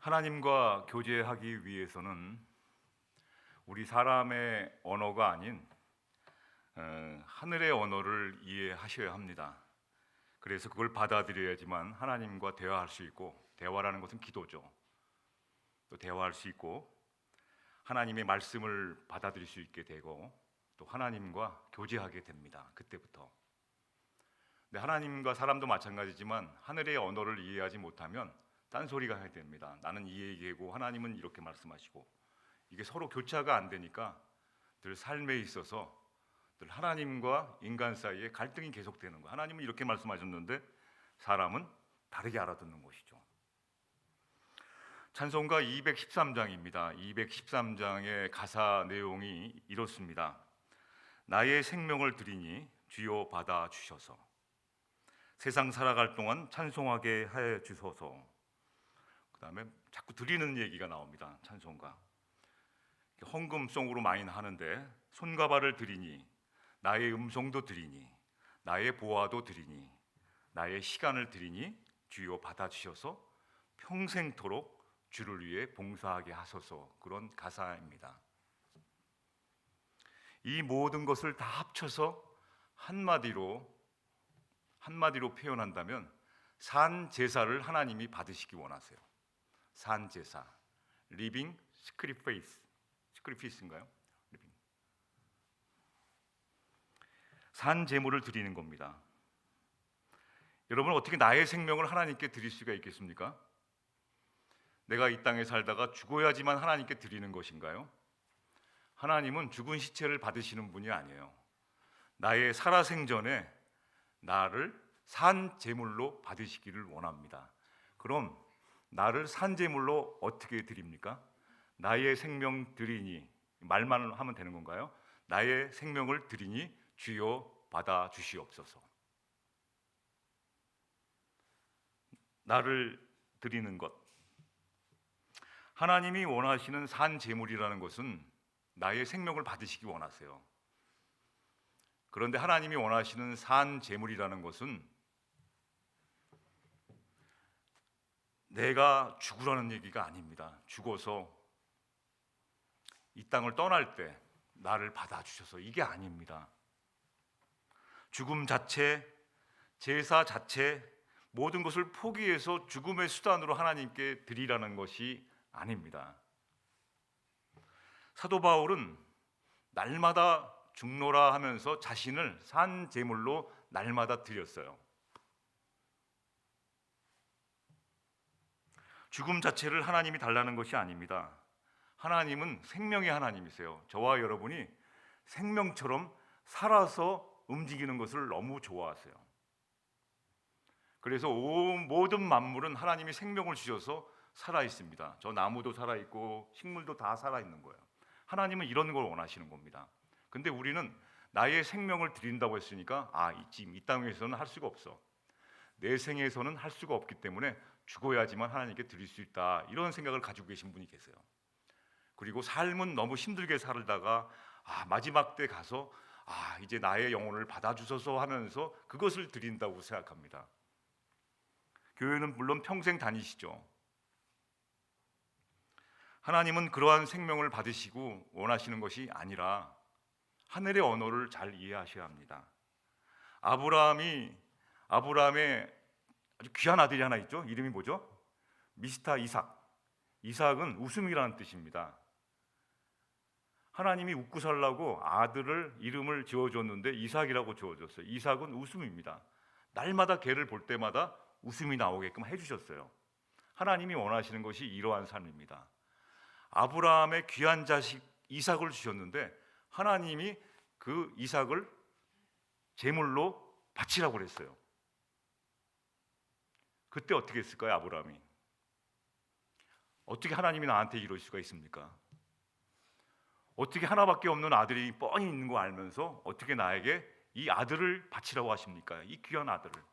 하나님과 교제하기 위해서는 우리 사람의 언어가 아닌 하늘의 언어를 이해하셔야 합니다. 그래서 그걸 받아들여야지만 하나님과 대화할 수 있고, 대화라는 것은 기도죠. 또 대화할 수 있고 하나님의 말씀을 받아들일 수 있게 되고 또 하나님과 교제하게 됩니다. 그때부터. 근데 하나님과 사람도 마찬가지지만 하늘의 언어를 이해하지 못하면 딴소리가 해야 됩니다. 나는 이 얘기고 하나님은 이렇게 말씀하시고, 이게 서로 교차가 안 되니까 늘 삶에 있어서 늘 하나님과 인간 사이에 갈등이 계속되는 거예요. 하나님은 이렇게 말씀하셨는데 사람은 다르게 알아듣는 것이죠. 찬송가 213장입니다. 213장의 가사 내용이 이렇습니다. 나의 생명을 드리니 주여 받아 주셔서 세상 살아갈 동안 찬송하게 해 주소서. 그 다음에 자꾸 드리는 얘기가 나옵니다. 찬송가 헌금송으로 많이 하는데, 손과 발을 드리니, 나의 음성도 드리니, 나의 보화도 드리니, 나의 시간을 드리니 주여 받아주셔서 평생토록 주를 위해 봉사하게 하소서. 그런 가사입니다. 이 모든 것을 다 합쳐서 한마디로 표현한다면 산 제사를 하나님이 받으시기 원하세요. 산 제사, living sacrifice인가요? 산 제물을 드리는 겁니다. 여러분, 어떻게 나의 생명을 하나님께 드릴 수가 있겠습니까? 내가 이 땅에 살다가 죽어야지만 하나님께 드리는 것인가요? 하나님은 죽은 시체를 받으시는 분이 아니에요. 나의 살아생전에 나를 산 제물로 받으시기를 원합니다. 그럼 나를 산 제물로 어떻게 드립니까? 나의 생명 드리니, 말만 하면 되는 건가요? 나의 생명을 드리니 주여 받아 주시옵소서. 나를 드리는 것, 하나님이 원하시는 산 제물이라는 것은 나의 생명을 받으시기 원하세요. 그런데 하나님이 원하시는 산 제물이라는 것은 내가 죽으라는 얘기가 아닙니다. 죽어서 이 땅을 떠날 때 나를 받아주셔서, 이게 아닙니다. 죽음 자체, 제사 자체, 모든 것을 포기해서 죽음의 수단으로 하나님께 드리라는 것이 아닙니다. 사도 바울은 날마다 죽노라 하면서 자신을 산 제물로 날마다 드렸어요. 죽음 자체를 하나님이 달라는 것이 아닙니다. 하나님은 생명의 하나님이세요. 저와 여러분이 생명처럼 살아서 움직이는 것을 너무 좋아하세요. 그래서 모든 만물은 하나님이 생명을 주셔서 살아 있습니다. 저 나무도 살아 있고 식물도 다 살아 있는 거예요. 하나님은 이런 걸 원하시는 겁니다. 근데 우리는 나의 생명을 드린다고 했으니까 지금 이 땅에서는 할 수가 없어. 내 생에서는 할 수가 없기 때문에 죽어야지만 하나님께 드릴 수 있다, 이런 생각을 가지고 계신 분이 계세요. 그리고 삶은 너무 힘들게 살다가 마지막 때 가서 이제 나의 영혼을 받아주소서 하면서 그것을 드린다고 생각합니다. 교회는 물론 평생 다니시죠. 하나님은 그러한 생명을 받으시고 원하시는 것이 아니라 하늘의 언어를 잘 이해하셔야 합니다. 아브라함의 아주 귀한 아들이 하나 있죠. 이름이 뭐죠? 미스터 이삭. 이삭은 웃음이라는 뜻입니다. 하나님이 웃고 살라고 아들을 이름을 지어줬는데 이삭이라고 지어줬어요. 이삭은 웃음입니다. 날마다 걔를 볼 때마다 웃음이 나오게끔 해주셨어요. 하나님이 원하시는 것이 이러한 삶입니다. 아브라함의 귀한 자식 이삭을 주셨는데 하나님이 그 이삭을 제물로 바치라고 그랬어요. 그때 어떻게 했을까요? 아브라함이 어떻게 하나님이 나한테 이럴 수가 있습니까? 어떻게 하나밖에 없는 아들이 뻔히 있는 거 알면서 어떻게 나에게 이 아들을 바치라고 하십니까? 이 귀한 아들을.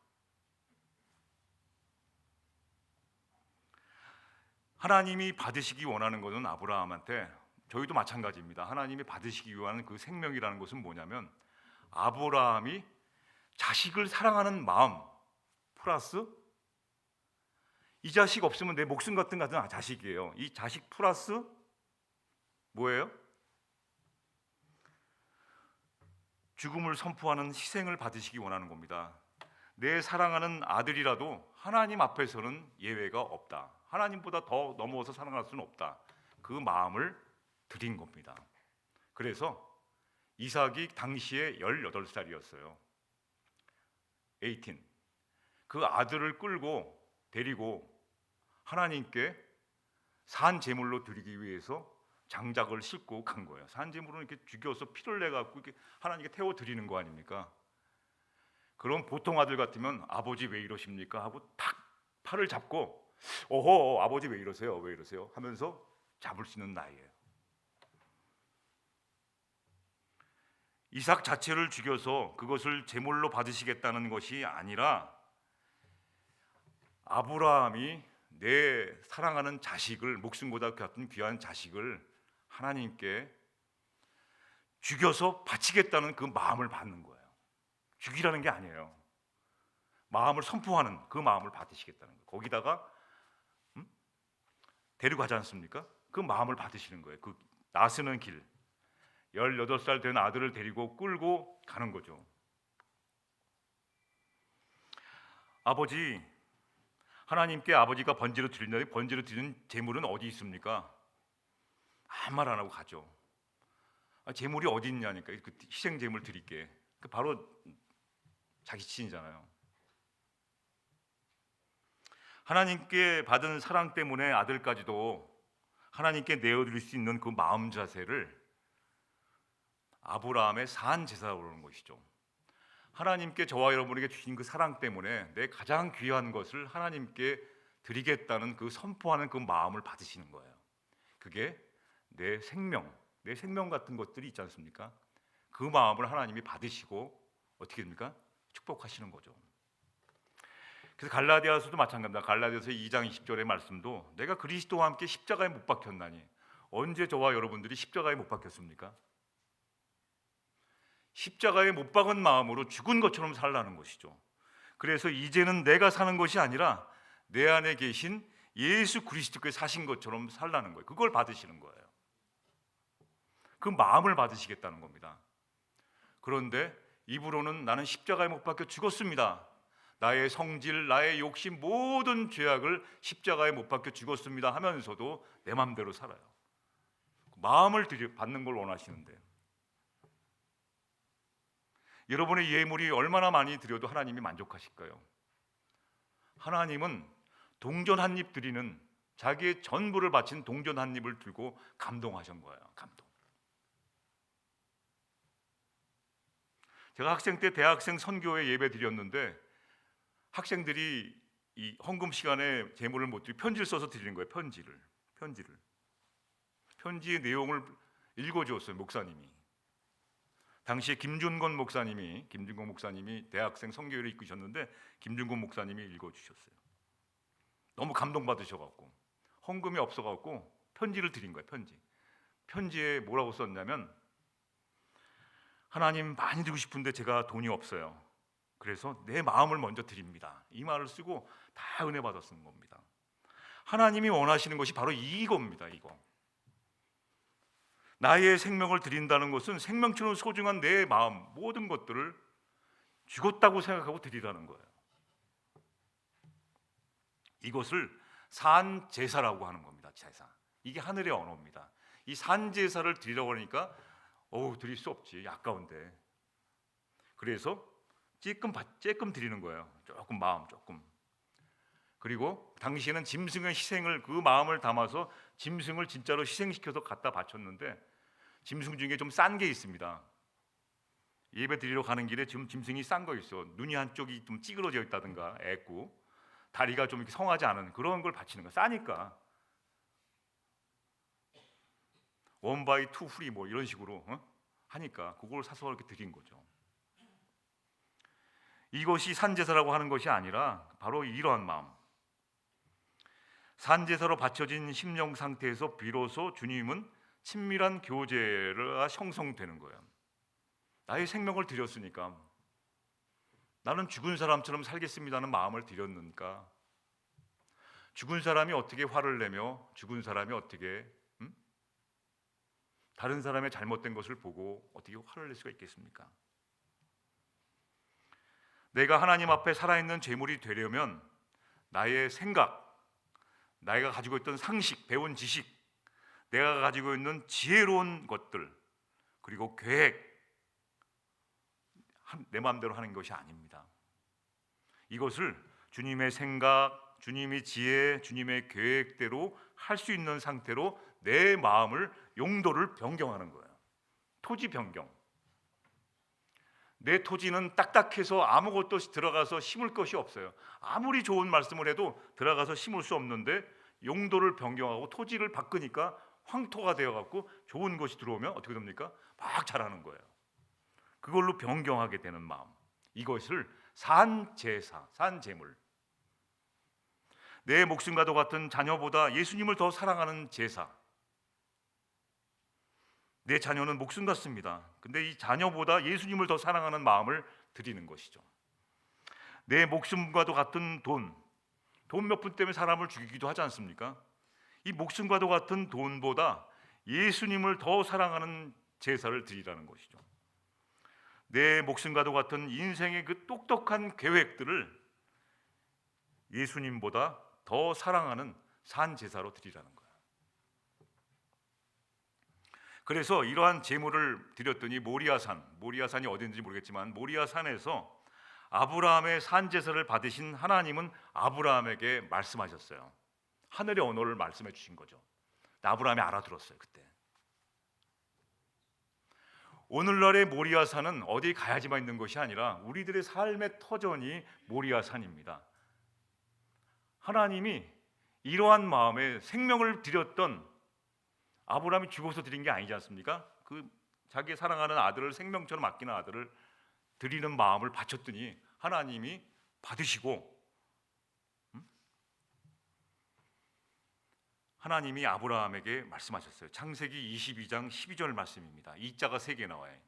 하나님이 받으시기 원하는 것은 아브라함한테, 저희도 마찬가지입니다. 하나님이 받으시기 위한 그 생명이라는 것은 뭐냐면 아브라함이 자식을 사랑하는 마음 플러스 이 자식 없으면 내 목숨 같은 자식이에요. 이 자식 플러스 뭐예요? 죽음을 선포하는 희생을 받으시기 원하는 겁니다. 내 사랑하는 아들이라도 하나님 앞에서는 예외가 없다. 하나님보다 더 넘어서 사랑할 수는 없다. 그 마음을 드린 겁니다. 그래서 이삭이 당시에 18살이었어요. 18. 그 아들을 끌고 데리고 하나님께 산 제물로 드리기 위해서 장작을 싣고 간 거예요. 산 제물은 이렇게 죽여서 피를 내 갖고 이렇게 하나님께 태워 드리는 거 아닙니까? 그럼 보통 아들 같으면 아버지 왜 이러십니까? 하고 탁 팔을 잡고 오호 아버지 왜 이러세요? 왜 이러세요? 하면서 잡을 수 있는 나이예요. 이삭 자체를 죽여서 그것을 제물로 받으시겠다는 것이 아니라 아브라함이 내 사랑하는 자식을 목숨보다 같은 귀한 자식을 하나님께 죽여서 바치겠다는 그 마음을 받는 거예요. 죽이라는 게 아니에요. 마음을 선포하는 그 마음을 받으시겠다는 거예요. 거기다가 데려가지 않습니까? 그 마음을 받으시는 거예요. 그 나서는 길 18살 된 아들을 데리고 끌고 가는 거죠. 아버지, 하나님께 아버지가 번제로 드린다는데 번제로 드리는 제물은 어디 있습니까? 아무 말 안 하고 가죠. 제물이 어디 있냐니까. 그 희생 제물 드릴게. 바로 자기 친이잖아요. 하나님께 받은 사랑 때문에 아들까지도 하나님께 내어드릴 수 있는 그 마음 자세를 아브라함의 산 제사라고 그러는 것이죠. 하나님께 저와 여러분에게 주신 그 사랑 때문에 내 가장 귀한 것을 하나님께 드리겠다는 그 선포하는 그 마음을 받으시는 거예요. 그게 내 생명 같은 것들이 있지 않습니까? 그 마음을 하나님이 받으시고 어떻게 됩니까? 축복하시는 거죠. 그래서 갈라디아서도 마찬가지입니다. 갈라디아서 2장 20절의 말씀도 내가 그리스도와 함께 십자가에 못 박혔나니 언제 저와 여러분들이 십자가에 못 박혔습니까? 십자가에 못 박은 마음으로 죽은 것처럼 살라는 것이죠. 그래서 이제는 내가 사는 것이 아니라 내 안에 계신 예수 그리스도께서 사신 것처럼 살라는 거예요. 그걸 받으시는 거예요. 그 마음을 받으시겠다는 겁니다. 그런데 입으로는 나는 십자가에 못 박혀 죽었습니다. 나의 성질, 나의 욕심, 모든 죄악을 십자가에 못 박혀 죽었습니다 하면서도 내 마음대로 살아요. 마음을 받는 걸 원하시는데 여러분의 예물이 얼마나 많이 드려도 하나님이 만족하실까요? 하나님은 동전 한 입 드리는 자기의 전부를 바친 동전 한 입을 들고 감동하신 거예요. 감동. 제가 학생 때 대학생 선교회 예배 드렸는데 학생들이 이 헌금 시간에 제물을 못 드리고 편지를 써서 드리는 거예요. 편지의 내용을 읽어주었어요. 목사님이. 당시에 김준건 목사님이 대학생 선교회를 이끄셨는데 김준건 목사님이 읽어주셨어요. 너무 감동받으셔갖고 헌금이 없어갖고 편지를 드린 거예요. 편지에 뭐라고 썼냐면 하나님 많이 드리고 싶은데 제가 돈이 없어요. 그래서 내 마음을 먼저 드립니다. 이 말을 쓰고 다 은혜 받아 쓴 겁니다. 하나님이 원하시는 것이 바로 이겁니다. 이거. 나의 생명을 드린다는 것은 생명처럼 소중한 내 마음 모든 것들을 죽었다고 생각하고 드리라는 거예요. 이것을 산 제사라고 하는 겁니다. 제사. 이게 하늘의 언어입니다. 이 산 제사를 드리라고 하니까 드릴 수 없지. 아까운데. 그래서 조금 드리는 거예요. 조금. 그리고 당시에는 짐승의 희생을 그 마음을 담아서 짐승을 진짜로 희생시켜서 갖다 바쳤는데 짐승 중에 좀 싼 게 있습니다. 예배 드리러 가는 길에 지금 짐승이 싼 거 있어. 눈이 한쪽이 좀 찌그러져 있다든가 애꾸 다리가 좀 이렇게 성하지 않은 그런 걸 바치는 거. 싸니까 원바이 투 프리 뭐 이런 식으로 하니까 그걸 사서 이렇게 드린 거죠. 이것이 산제사라고 하는 것이 아니라 바로 이러한 마음. 산제사로 바쳐진 심령 상태에서 비로소 주님은 친밀한 교제가 형성되는 거예요. 나의 생명을 드렸으니까 나는 죽은 사람처럼 살겠습니다는 마음을 드렸으니까 죽은 사람이 어떻게 화를 내며 죽은 사람이 어떻게 다른 사람의 잘못된 것을 보고 어떻게 화를 낼 수가 있겠습니까? 내가 하나님 앞에 살아있는 재물이 되려면 나의 생각, 내가 가지고 있던 상식, 배운 지식, 내가 가지고 있는 지혜로운 것들, 그리고 계획, 내 마음대로 하는 것이 아닙니다. 이것을 주님의 생각, 주님의 지혜, 주님의 계획대로 할 수 있는 상태로 내 마음을, 용도를 변경하는 거예요. 토지 변경. 내 토지는 딱딱해서 아무것도 들어가서 심을 것이 없어요. 아무리 좋은 말씀을 해도 들어가서 심을 수 없는데, 용도를 변경하고 토지를 바꾸니까 황토가 되어갖고 좋은 것이 들어오면 어떻게 됩니까? 막 자라는 거예요. 그걸로 변경하게 되는 마음, 이것을 산제사, 산제물, 내 목숨과도 같은 자녀보다 예수님을 더 사랑하는 제사. 내 자녀는 목숨 같습니다. 근데 이 자녀보다 예수님을 더 사랑하는 마음을 드리는 것이죠. 내 목숨과도 같은 돈 몇 푼 때문에 사람을 죽이기도 하지 않습니까? 이 목숨과도 같은 돈보다 예수님을 더 사랑하는 제사를 드리라는 것이죠. 내 목숨과도 같은 인생의 그 똑똑한 계획들을 예수님보다 더 사랑하는 산 제사로 드리라는 거예요. 그래서 이러한 제물을 드렸더니 모리아산이 어딘지 모르겠지만 모리아산에서 아브라함의 산 제사를 받으신 하나님은 아브라함에게 말씀하셨어요. 하늘의 언어를 말씀해 주신 거죠. 아브라함이 알아들었어요. 그때. 오늘날의 모리아산은 어디 가야지만 있는 것이 아니라 우리들의 삶의 터전이 모리아산입니다. 하나님이 이러한 마음에 생명을 드렸던, 아브라함이 죽어서 드린 게 아니지 않습니까? 그 자기 사랑하는 아들을, 생명처럼 아끼는 아들을 드리는 마음을 바쳤더니 하나님이 받으시고, 하나님이 아브라함에게 말씀하셨어요. 창세기 22장 12절 말씀입니다. 이 자가 3개 나와요.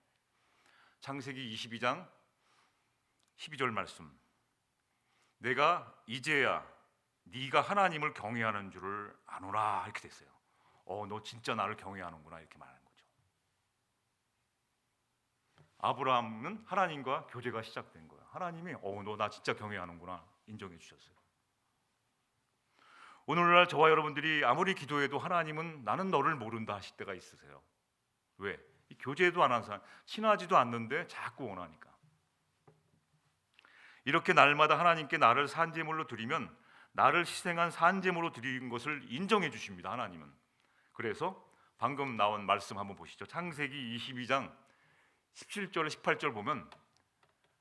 창세기 22장 12절 말씀. 내가 이제야 네가 하나님을 경외하는 줄을 아노라, 이렇게 됐어요. 너 진짜 나를 경외하는구나, 이렇게 말하는 거죠. 아브라함은 하나님과 교제가 시작된 거예요. 하나님이 너 나 진짜 경외하는구나 인정해 주셨어요. 오늘날 저와 여러분들이 아무리 기도해도 하나님은 나는 너를 모른다 하실 때가 있으세요. 왜? 교제도 안 한 사람, 친하지도 않는데 자꾸 원하니까. 이렇게 날마다 하나님께 나를 산제물로 드리면 나를 희생한 산제물로 드린 것을 인정해 주십니다. 하나님은. 그래서 방금 나온 말씀 한번 보시죠. 창세기 22장 17절 18절 보면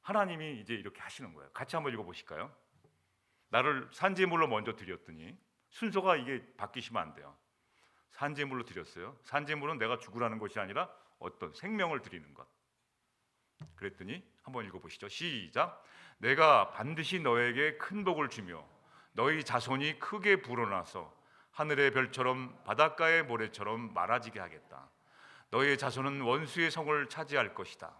하나님이 이제 이렇게 하시는 거예요. 같이 한번 읽어보실까요? 나를 산제물로 먼저 드렸더니, 순서가 이게 바뀌시면 안 돼요. 산제물로 드렸어요. 산제물은 내가 죽으라는 것이 아니라 어떤 생명을 드리는 것. 그랬더니 한번 읽어보시죠. 시작. 내가 반드시 너에게 큰 복을 주며 너희 자손이 크게 불어나서 하늘의 별처럼 바닷가의 모래처럼 많아지게 하겠다. 너희의 자손은 원수의 성을 차지할 것이다.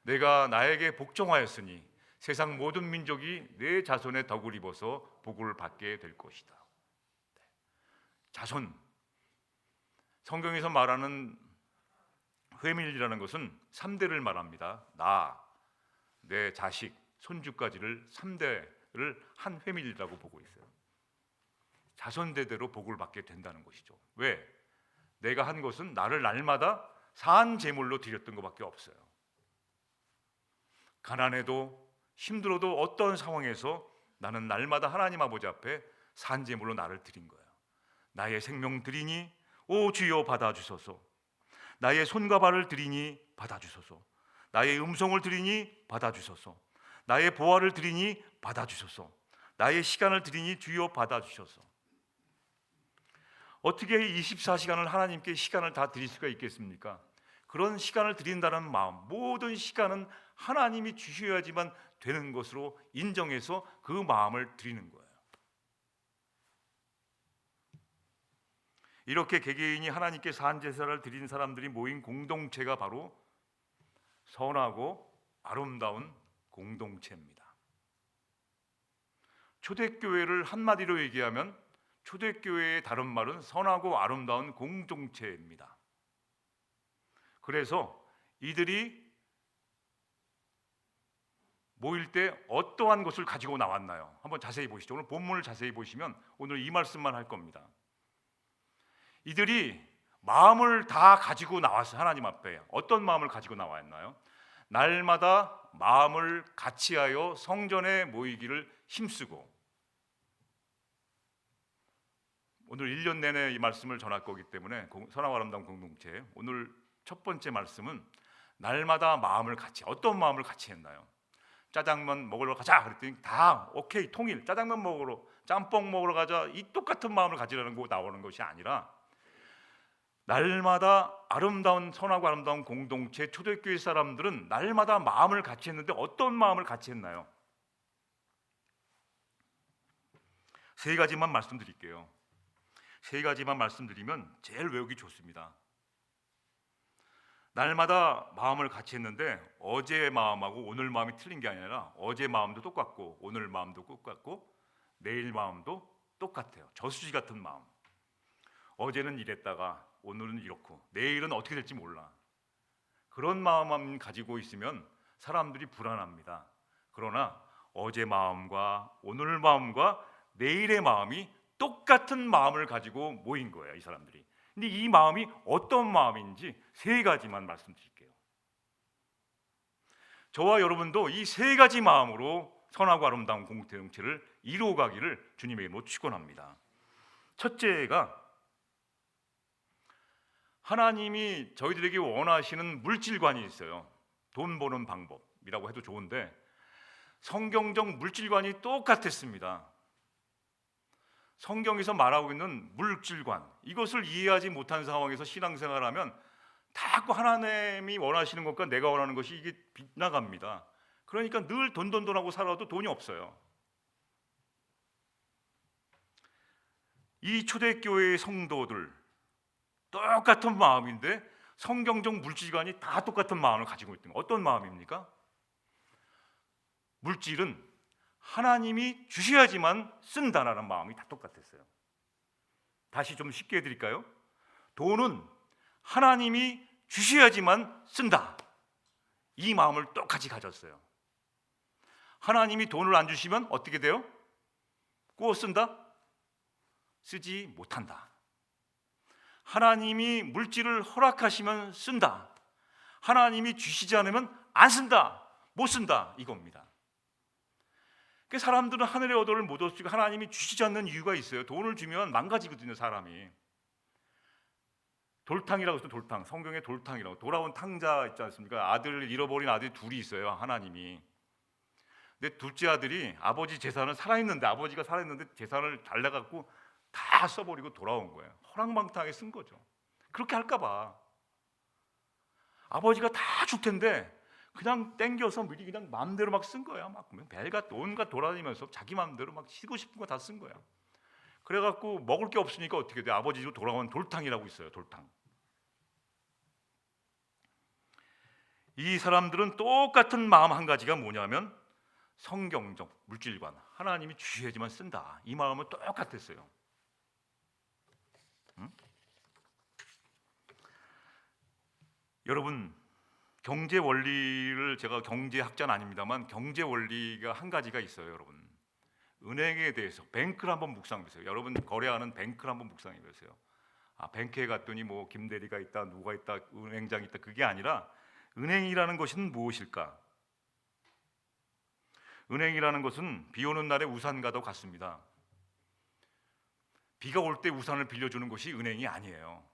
내가 나에게 복종하였으니 세상 모든 민족이 내 자손의 덕을 입어서 복을 받게 될 것이다. 자손, 성경에서 말하는 회밀이라는 것은 3대를 말합니다. 나, 내 자식, 손주까지를 3대를 한 회밀이라고 보고 있어요. 자손대대로 복을 받게 된다는 것이죠. 왜? 내가 한 것은 나를 날마다 산 제물로 드렸던 것밖에 없어요. 가난해도 힘들어도 어떤 상황에서 나는 날마다 하나님 아버지 앞에 산 제물로 나를 드린 거예요. 나의 생명 드리니 오 주여 받아주소서. 나의 손과 발을 드리니 받아주소서. 나의 음성을 드리니 받아주소서. 나의 보화를 드리니 받아주소서. 나의 시간을 드리니 주여 받아주소서. 어떻게 24시간을 하나님께 시간을 다 드릴 수가 있겠습니까? 그런 시간을 드린다는 마음, 모든 시간은 하나님이 주셔야지만 되는 것으로 인정해서 그 마음을 드리는 거예요. 이렇게 개개인이 하나님께 산제사를 드린 사람들이 모인 공동체가 바로 선하고 아름다운 공동체입니다. 초대교회를 한마디로 얘기하면 초대교회의 다른 말은 선하고 아름다운 공동체입니다. 그래서 이들이 모일 때 어떠한 것을 가지고 나왔나요? 한번 자세히 보시죠. 오늘 본문을 자세히 보시면 오늘 이 말씀만 할 겁니다. 이들이 마음을 다 가지고 나왔어요. 하나님 앞에. 어떤 마음을 가지고 나왔나요? 날마다 마음을 같이하여 성전에 모이기를 힘쓰고, 오늘 1년 내내 이 말씀을 전할 거기 때문에 선하고 아름다운 공동체, 오늘 첫 번째 말씀은 날마다 마음을 같이, 어떤 마음을 같이 했나요? 짜장면 먹으러 가자 그랬더니 다 오케이, 통일. 짜장면 먹으러, 짬뽕 먹으러 가자, 이 똑같은 마음을 가지라는 거 나오는 것이 아니라 날마다 아름다운, 선하고 아름다운 공동체, 초대교회 사람들은 날마다 마음을 같이 했는데 어떤 마음을 같이 했나요? 세 가지만 말씀드릴게요. 세 가지만 말씀드리면 제일 외우기 좋습니다. 날마다 마음을 같이 했는데 어제 마음하고 오늘 마음이 틀린 게 아니라 어제 마음도 똑같고 오늘 마음도 똑같고 내일 마음도 똑같아요. 저수지 같은 마음. 어제는 이랬다가 오늘은 이렇고 내일은 어떻게 될지 몰라. 그런 마음만 가지고 있으면 사람들이 불안합니다. 그러나 어제 마음과 오늘 마음과 내일의 마음이 똑같은 마음을 가지고 모인 거예요, 이 사람들이. 근데 이 마음이 어떤 마음인지 세 가지만 말씀드릴게요. 저와 여러분도 이 세 가지 마음으로 선하고 아름다운 공동체를 이루어가기를 주님의 이름으로 축원합니다. 첫째가 하나님이 저희들에게 원하시는 물질관이 있어요. 돈 버는 방법이라고 해도 좋은데 성경적 물질관이 똑같았습니다. 성경에서 말하고 있는 물질관, 이것을 이해하지 못한 상황에서 신앙생활하면 자꾸 하나님이 원하시는 것과 내가 원하는 것이 이게 빗나갑니다. 그러니까 늘 돈하고 살아도 돈이 없어요. 이 초대교회의 성도들 똑같은 마음인데 성경적 물질관이 다 똑같은 마음을 가지고 있던 거예요. 어떤 마음입니까? 물질은 하나님이 주셔야지만 쓴다라는 마음이 다 똑같았어요. 다시 좀 쉽게 해드릴까요? 돈은 하나님이 주셔야지만 쓴다, 이 마음을 똑같이 가졌어요. 하나님이 돈을 안 주시면 어떻게 돼요? 꾸어 쓴다? 쓰지 못한다. 하나님이 물질을 허락하시면 쓴다. 하나님이 주시지 않으면 안 쓴다, 못 쓴다, 이겁니다. 그 사람들은 하늘의 얻어를 못 얻고 하나님이 주시지 않는 이유가 있어요. 돈을 주면 망가지거든요, 사람이. 돌탕이라고 해서 돌탕, 성경에 돌탕이라고, 돌아온 탕자 있지 않습니까? 아들을 잃어버린 아들이 둘이 있어요, 하나님이. 근데 둘째 아들이 아버지 재산을 살아있는데, 아버지가 살아있는데 재산을 달래갖고 다 써버리고 돌아온 거예요. 허랑방탕하게 쓴 거죠. 그렇게 할까봐. 아버지가 다 줄 텐데 그냥 땡겨서 미리 그냥 마음대로 막 쓴 거야. 막 벨가 온갖 돌아다니면서 자기 마음대로 막 쓰고 싶은 거 다 쓴 거야. 그래갖고 먹을 게 없으니까 어떻게 돼? 아버지 집으로 돌아온 돌탕이라고 있어요. 돌탕. 이 사람들은 똑같은 마음 한 가지가 뭐냐면 성경적 물질관, 하나님이 주셔야지만 쓴다, 이 마음은 똑같았어요. 여러분, 경제 원리를, 제가 경제학자는 아닙니다만 경제 원리가 한 가지가 있어요. 여러분, 은행에 대해서, 뱅크를 한번 묵상해 보세요. 여러분 거래하는 뱅크를 한번 묵상해 보세요. 뱅크에 갔더니 뭐 김대리가 있다, 누가 있다, 은행장이 있다, 그게 아니라 은행이라는 것은 무엇일까? 은행이라는 것은 비 오는 날에 우산과도 같습니다. 비가 올 때 우산을 빌려주는 것이 은행이 아니에요.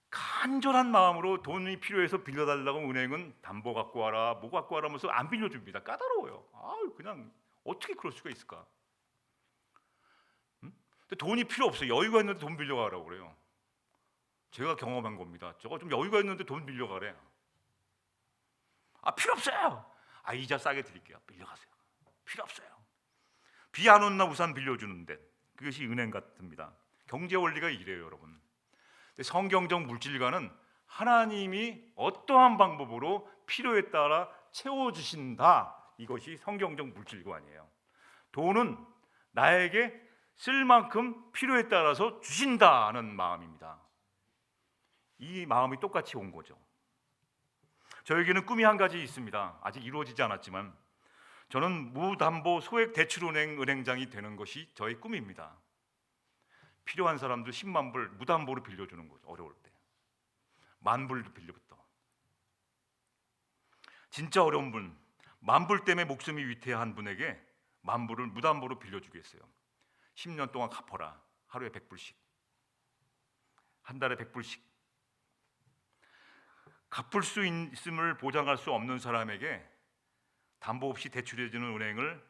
간절한 마음으로 돈이 필요해서 빌려달라고 은행은 담보 갖고 와라, 뭐 갖고 와라 하면서 안 빌려줍니다. 까다로워요. 그냥 어떻게 그럴 수가 있을까? 근데 돈이 필요 없어요. 여유가 있는데 돈 빌려가라고 그래요. 제가 경험한 겁니다. 저거 좀 여유가 있는데 돈 빌려가래. 필요 없어요. 이자 싸게 드릴게요. 빌려가세요. 필요 없어요. 비 안 오는 날 우산 빌려주는데, 그것이 은행 같습니다. 경제 원리가 이래요, 여러분. 성경적 물질과는 하나님이 어떠한 방법으로 필요에 따라 채워주신다, 이것이 성경적 물질관이에요. 돈은 나에게 쓸 만큼 필요에 따라서 주신다는 마음입니다. 이 마음이 똑같이 온 거죠. 저에게는 꿈이 한 가지 있습니다. 아직 이루어지지 않았지만 저는 무담보 소액 대출은행 은행장이 되는 것이 저의 꿈입니다. 필요한 사람들 10만 불 무담보로 빌려주는 거죠. 어려울 때 10,000불도 빌려부터. 진짜 어려운 분, 10,000불 때문에 목숨이 위태한 분에게 10,000불을 무담보로 빌려주겠어요. 10년 동안 갚아라. 하루에 100불씩, 한 달에 100불씩. 갚을 수 있음을 보장할 수 없는 사람에게 담보 없이 대출해주는 은행을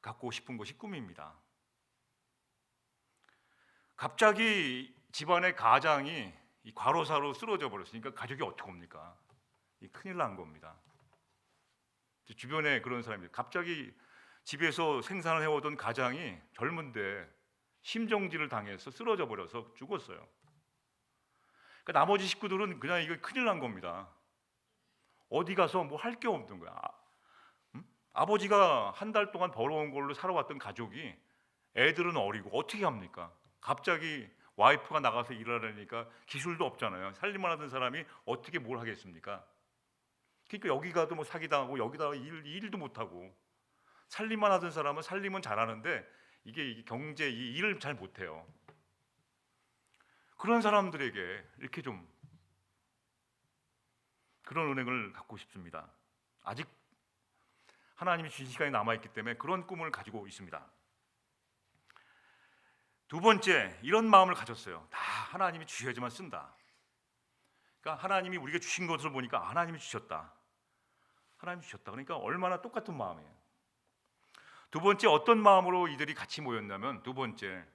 갖고 싶은 것이 꿈입니다. 갑자기 집안의 가장이 이 과로사로 쓰러져 버렸으니까 가족이 어떡합니까? 이 큰일 난 겁니다. 주변에 그런 사람이 갑자기 집에서 생산을 해오던 가장이 젊은데 심정지를 당해서 쓰러져 버려서 죽었어요. 그러니까 나머지 식구들은 그냥 이거 큰일 난 겁니다. 어디 가서 뭐 할 게 없는 거야. 아버지가 한 달 동안 벌어온 걸로 살아왔던 가족이, 애들은 어리고 어떻게 합니까? 갑자기 와이프가 나가서 일하려니까 기술도 없잖아요. 살림만 하던 사람이 어떻게 뭘 하겠습니까? 그러니까 여기 가도 뭐 사기당하고 여기다가 일도 못하고, 살림만 하던 사람은 살림은 잘하는데 이게 경제 이 일을 잘 못해요. 그런 사람들에게 이렇게 좀 그런 은행을 갖고 싶습니다. 아직 하나님이 주신 시간이 남아있기 때문에 그런 꿈을 가지고 있습니다. 두 번째, 이런 마음을 가졌어요. 다 하나님이 주셔야지만 쓴다. 그러니까 하나님이 우리에게 주신 것을 보니까 하나님이 주셨다. 하나님이 주셨다. 그러니까 얼마나 똑같은 마음이에요. 두 번째, 어떤 마음으로 이들이 같이 모였냐면, 두 번째,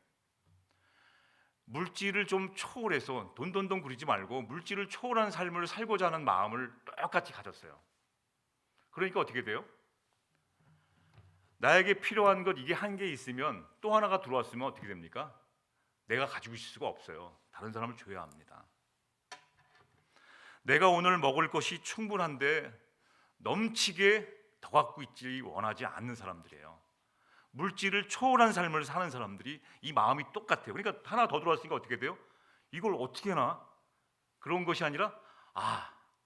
물질을 좀 초월해서 돈돈돈 그리지 말고 물질을 초월한 삶을 살고자 하는 마음을 똑같이 가졌어요. 그러니까 어떻게 돼요? 나에게 필요한 것 이게 한 개 있으면 또 하나가 들어왔으면 어떻게 됩니까? 내가 가지고 있을 수가 없어요. 다른 사람을 줘야 합니다. 내가 오늘 먹을 것이 충분한데 넘치게 더 갖고 있지 원하지 않는 사람들이에요. 물질을 초월한 삶을 사는 사람들이 이 마음이 똑같아요. 그러니까 하나 더 들어왔으니까 어떻게 돼요? 이걸 어떻게 하나? 그런 것이 아니라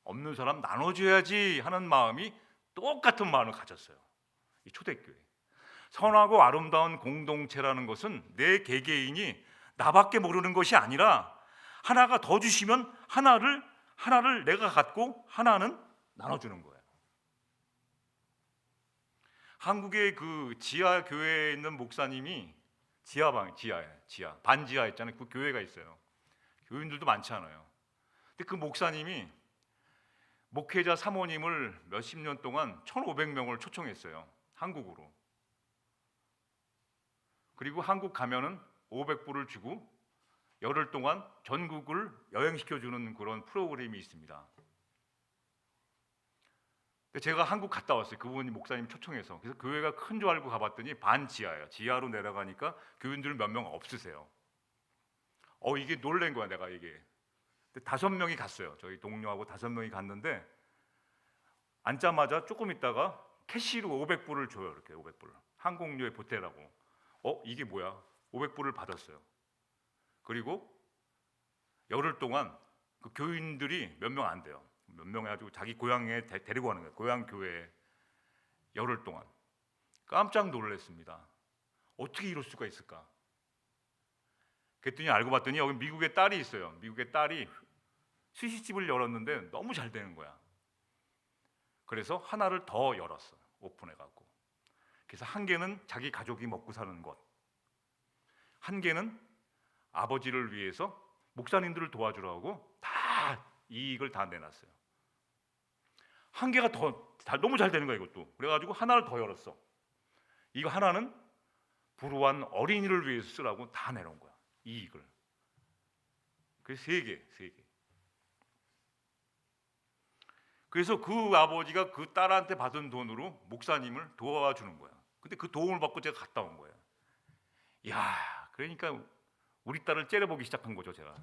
없는 사람 나눠줘야지 하는 마음이 똑같은 마음을 가졌어요. 이 초대교회. 선하고 아름다운 공동체라는 것은 내 개개인이 나밖에 모르는 것이 아니라 하나가 더 주시면 하나를 내가 갖고 하나는 나눠주는 거예요. 한국의 그 지하 교회에 있는 목사님이 반지하 있잖아요. 그 교회가 있어요. 교인들도 많지 않아요. 근데 그 목사님이 목회자 사모님을 몇십 년 동안 1,500명을 초청했어요. 한국으로. 그리고 한국 가면은 500불을 주고 열흘 동안 전국을 여행시켜주는 그런 프로그램이 있습니다. 제가 한국 갔다 왔어요. 그분이 목사님 초청해서. 그래서 교회가 큰 줄 알고 가봤더니 반지하예요. 지하로 내려가니까 교인들 몇 명 없으세요. 이게 놀란 거야 내가 이게. 5명이 갔어요. 저희 동료하고 5명이 갔는데 앉자마자 조금 있다가 캐시로 500불을 줘요. 이렇게 500불. 항공료에 보태라고. 이게 뭐야? 500불을 받았어요. 그리고 열흘 동안 그 교인들이 몇 명 안 돼요. 몇 명 해가지고 자기 고향에 데리고 가는 거예요. 고향 교회에 열흘 동안. 깜짝 놀랐습니다. 어떻게 이럴 수가 있을까? 그랬더니 알고 봤더니 여기 미국의 딸이 있어요. 미국의 딸이 스시집을 열었는데 너무 잘 되는 거야. 그래서 하나를 더 열었어요. 오픈해갖고. 그래서 한 개는 자기 가족이 먹고 사는 것, 한 개는 아버지를 위해서 목사님들을 도와주라고 다 이익을 다 내놨어요. 한 개가 너무 잘 되는 거야 이것도. 그래가지고 하나를 더 열었어. 이거 하나는 불우한 어린이를 위해서 쓰라고 다 내놓은 거야. 이익을. 그래서 세 개. 그래서 그 아버지가 그 딸한테 받은 돈으로 목사님을 도와주는 거야. 근데 그 도움을 받고 제가 갔다 온 거예요. 그러니까 우리 딸을 째려보기 시작한 거죠 제가.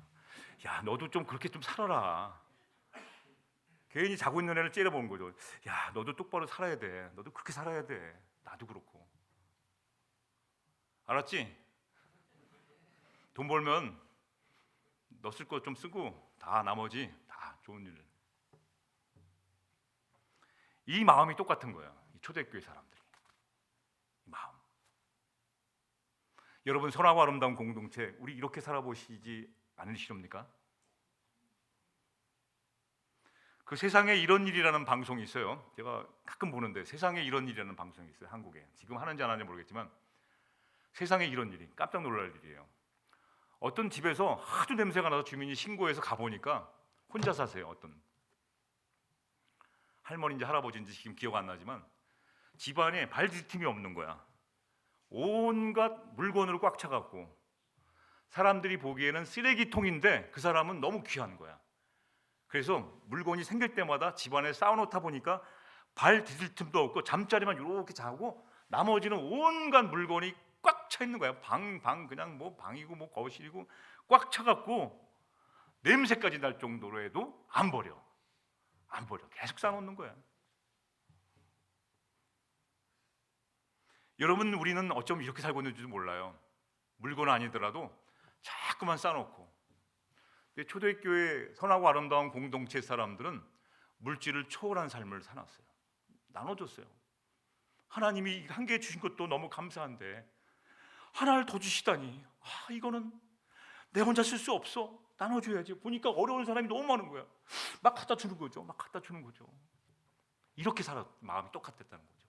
너도 좀 그렇게 좀 살아라. 괜히 자고 있는 애를 째려보는 거죠. 너도 똑바로 살아야 돼. 너도 그렇게 살아야 돼. 나도 그렇고. 알았지? 돈 벌면 너 쓸 거 좀 쓰고 다 나머지 다 좋은 일. 이 마음이 똑같은 거야. 이 초대교회 사람들이. 이 마음. 여러분, 선하고 아름다운 공동체, 우리 이렇게 살아보시지 않으시렵니까? 그 세상에 이런 일이라는 방송이 있어요. 제가 가끔 보는데 세상에 이런 일이라는 방송이 있어요. 한국에. 지금 하는지 안 하는지 모르겠지만 세상에 이런 일이 깜짝 놀랄 일이에요. 어떤 집에서 하도 냄새가 나서 주민이 신고해서 가보니까 혼자 사세요. 어떤 할머니인지 할아버지인지 지금 기억 안 나지만 집안에 발디딤이 없는 거야. 온갖 물건으로 꽉 차갖고 사람들이 보기에는 쓰레기통인데 그 사람은 너무 귀한 거야. 그래서 물건이 생길 때마다 집안에 쌓아놓다 보니까 발 디딜 틈도 없고 잠자리만 이렇게 자고 나머지는 온갖 물건이 꽉 차 있는 거야. 방 그냥 뭐 방이고 뭐 거실이고 꽉 차갖고 냄새까지 날 정도로 해도 안 버려. 계속 쌓아놓는 거야. 여러분, 우리는 어쩜 이렇게 살고 있는지도 몰라요. 물건 아니더라도 자꾸만 쌓아놓고. 근데 초대교회 선하고 아름다운 공동체 사람들은 물질을 초월한 삶을 살았어요. 나눠줬어요. 하나님이 한 개 주신 것도 너무 감사한데 하나를 더 주시다니, 이거는 내 혼자 쓸 수 없어. 나눠줘야지. 보니까 어려운 사람이 너무 많은 거야. 막 갖다 주는 거죠. 이렇게 살았, 마음이 똑같았다는 거죠.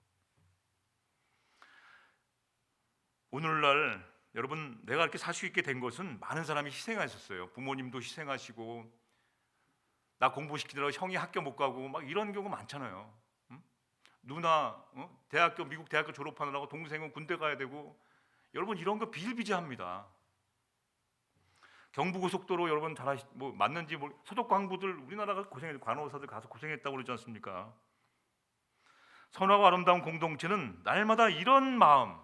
오늘날 여러분, 내가 이렇게 살 수 있게 된 것은 많은 사람이 희생하셨어요. 부모님도 희생하시고, 나 공부시키느라 형이 학교 못 가고 막 이런 경우 많잖아요. 누나 미국 대학교 졸업하느라고 동생은 군대 가야 되고, 여러분 이런 거 비일비재합니다. 경부고속도로 여러분 뭐 맞는지 서독 광부들 우리나라가 간호사들 가서 고생했다고 그러지 않습니까? 선하고 아름다운 공동체는 날마다 이런 마음,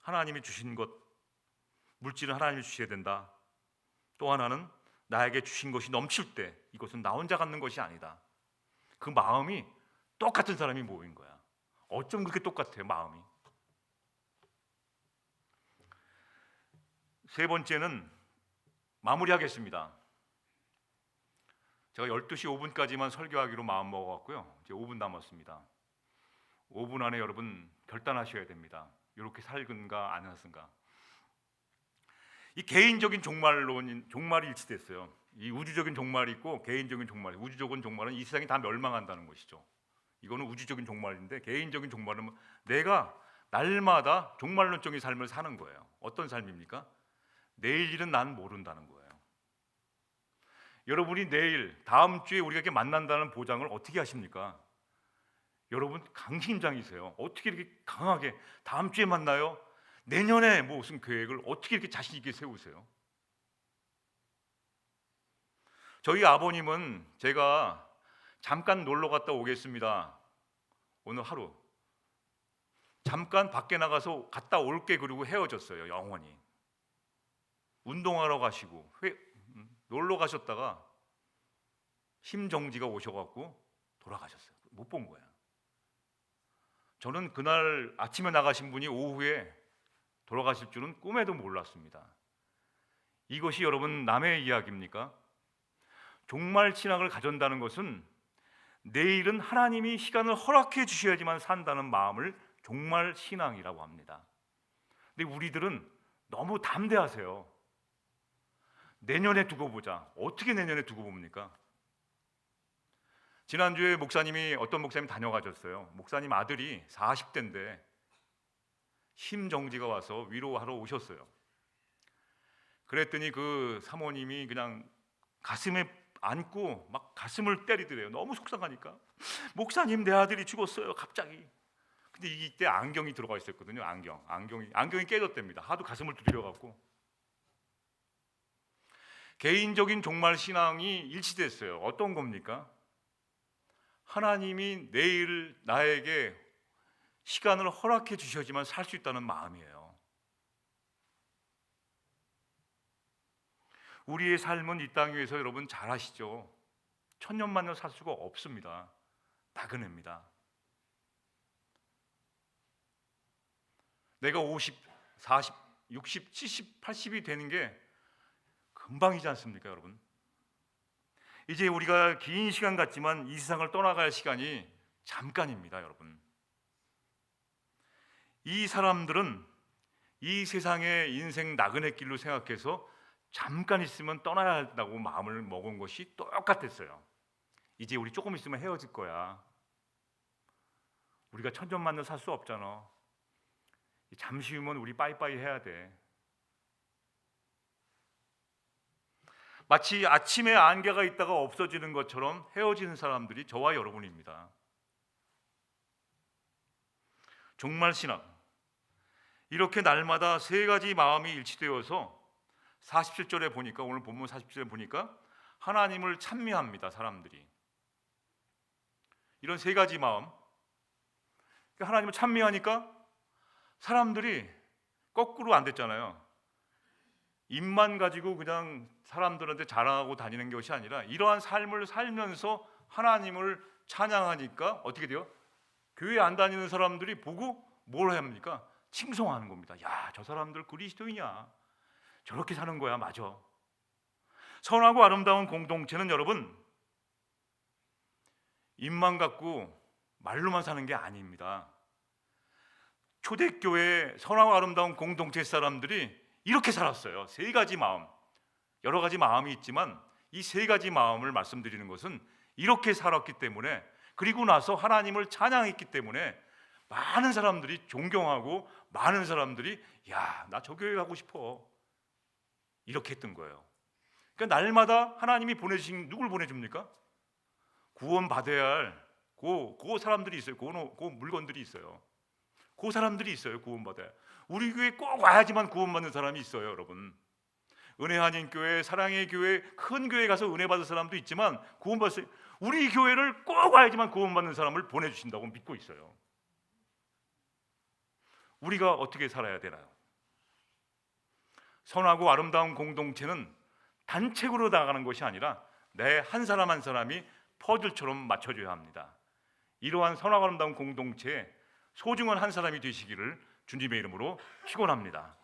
하나님이 주신 것, 물질은 하나님이 주셔야 된다. 또 하나는 나에게 주신 것이 넘칠 때 이것은 나 혼자 갖는 것이 아니다. 그 마음이 똑같은 사람이 모인 거야. 어쩜 그렇게 똑같아요, 마음이. 세 번째는 마무리하겠습니다. 제가 12시 5분까지만 설교하기로 마음 먹어갖고요. 이제 5분 남았습니다. 5분 안에 여러분 결단하셔야 됩니다. 이렇게 살든가 안 살든가. 이 개인적인 종말이 일치됐어요. 이 우주적인 종말이 있고 개인적인 종말. 우주적인 종말은 이 세상이 다 멸망한다는 것이죠. 이거는 우주적인 종말인데, 개인적인 종말은 내가 날마다 종말론적인 삶을 사는 거예요. 어떤 삶입니까? 내일 일은 난 모른다는 거예요. 여러분이 내일, 다음 주에 우리가 이렇게 만난다는 보장을 어떻게 하십니까? 여러분 강심장이세요. 어떻게 이렇게 강하게 다음 주에 만나요? 내년에 무슨 계획을 어떻게 이렇게 자신 있게 세우세요? 저희 아버님은 제가 잠깐 놀러 갔다 오겠습니다. 오늘 하루 잠깐 밖에 나가서 갔다 올게 그러고 헤어졌어요. 영원히. 운동하러 가시고 놀러 가셨다가 심정지가 오셔갖고 돌아가셨어요. 못 본 거야. 저는 그날 아침에 나가신 분이 오후에 돌아가실 줄은 꿈에도 몰랐습니다. 이것이 여러분 남의 이야기입니까? 종말 신앙을 가진다는 것은 내일은 하나님이 시간을 허락해 주셔야지만 산다는 마음을 종말 신앙이라고 합니다. 근데 우리들은 너무 담대하세요. 내년에 두고 보자. 어떻게 내년에 두고 봅니까? 지난주에 어떤 목사님이 다녀가셨어요. 목사님 아들이 40대인데 심정지가 와서 위로하러 오셨어요. 그랬더니 그 사모님이 그냥 가슴에 안고 막 가슴을 때리더래요. 너무 속상하니까. 목사님, 내 아들이 죽었어요, 갑자기. 근데 이때 안경이 들어가 있었거든요. 안경이 깨졌답니다. 하도 가슴을 두드려갖고. 개인적인 종말 신앙이 일치됐어요. 어떤 겁니까? 하나님이 내일 나에게 시간을 허락해 주셔야지만 살 수 있다는 마음이에요. 우리의 삶은 이 땅 위에서 여러분 잘 아시죠? 천년만년 살 수가 없습니다. 나그네입니다. 내가 50, 40, 60, 70, 80이 되는 게 금방이지 않습니까, 여러분? 이제 우리가 긴 시간 같지만 이 세상을 떠나갈 시간이 잠깐입니다, 여러분. 이 사람들은 이 세상의 인생 나그네 길로 생각해서 잠깐 있으면 떠나야 한다고 마음을 먹은 것이 똑같았어요. 이제 우리 조금 있으면 헤어질 거야. 우리가 천년만년 살 수 없잖아. 잠시 후면 우리 빠이빠이 해야 돼. 마치 아침에 안개가 있다가 없어지는 것처럼 헤어지는 사람들이 저와 여러분입니다. 종말 신앙, 이렇게 날마다 세 가지 마음이 일치되어서 47절에 보니까, 오늘 본문 47절에 보니까 하나님을 찬미합니다. 사람들이 이런 세 가지 마음, 하나님을 찬미하니까 사람들이 거꾸로 안 됐잖아요. 입만 가지고 그냥 사람들한테 자랑하고 다니는 것이 아니라 이러한 삶을 살면서 하나님을 찬양하니까 어떻게 돼요? 교회 안 다니는 사람들이 보고 뭘 합니까? 칭송하는 겁니다. 야, 저 사람들 그리스도이냐? 저렇게 사는 거야. 맞아. 선하고 아름다운 공동체는 여러분, 입만 갖고 말로만 사는 게 아닙니다. 초대교회 선하고 아름다운 공동체 사람들이 이렇게 살았어요. 세 가지 마음, 여러 가지 마음이 있지만 이 세 가지 마음을 말씀드리는 것은 이렇게 살았기 때문에, 그리고 나서 하나님을 찬양했기 때문에 많은 사람들이 존경하고 많은 사람들이 야, 나 저 교회 가고 싶어, 이렇게 했던 거예요. 그러니까 날마다 하나님이 보내주신, 누굴 보내줍니까? 구원 받아야 할 그 사람들이 있어요. 그 물건들이 있어요. 그 사람들이 있어요. 구원받아야. 우리 교회 꼭 와야지만 구원받는 사람이 있어요, 여러분. 은혜 한인 교회, 사랑의 교회, 큰 교회 가서 은혜 받을 사람도 있지만 구원받을, 우리 교회를 꼭 와야지만 구원받는 사람을 보내주신다고 믿고 있어요. 우리가 어떻게 살아야 되나요? 선하고 아름다운 공동체는 단체로 나가는 것이 아니라 내 한 사람 한 사람이 퍼즐처럼 맞춰줘야 합니다. 이러한 선하고 아름다운 공동체에 소중한 한 사람이 되시기를 주님의 이름으로 축원합니다.